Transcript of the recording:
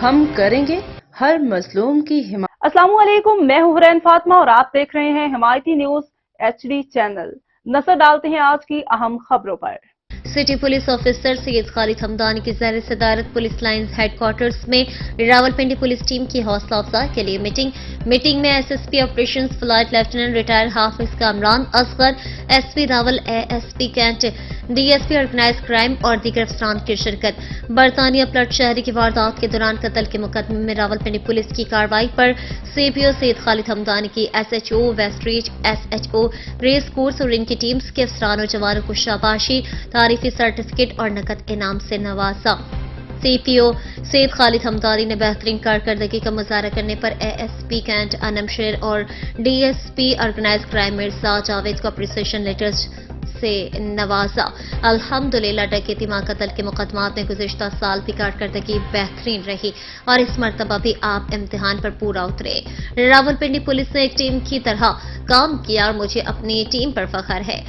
ہم کریں گے ہر مظلوم کی حمایت۔ السلام علیکم، میں ہوں حرین فاطمہ اور آپ دیکھ رہے ہیں حمایتی نیوز HD چینل۔ نظر ڈالتے ہیں آج کی اہم خبروں پر۔ سٹی پولیس آفیسر سید خالد حمدانی کی زیر صدارت پولیس لائنز ہیڈ کوارٹرز میں راولپنڈی پولیس ٹیم کی حوصلہ افزائی کے لیے میٹنگ میں SSP operations flight lieutenant retired Hafiz Kamran Asghar, SP Rawal, ASP cantt, DSP organise crime اور دیگر افسران کی شرکت۔ برطانیہ پلٹ شہری کی واردات کے دوران قتل کے مقدمے میں راولپنڈی پولیس کی کارروائی پر CPO سید خالد حمدانی کی SHO Westridge, SHO Race Course اور ان کی ٹیمز کے افسران و جوانوں کو شاباشی، تعریفی سرٹیفکیٹ اور نقد انعام سے نوازا۔ CPO سید خالد حمدانی نے بہترین کارکردگی کا مظاہرہ کرنے پر ASP کینٹ انم شیر اور DSP organise crime Mirza Javed کو اپریسیشن لیٹرز سے نوازا۔ الحمدللہ ڈکیتی ماں قتل کے مقدمات میں گزشتہ سال بھی کارکردگی بہترین رہی اور اس مرتبہ بھی آپ امتحان پر پورا اترے۔ راولپنڈی پولیس نے ایک ٹیم کی طرح کام کیا اور مجھے اپنی ٹیم پر فخر ہے۔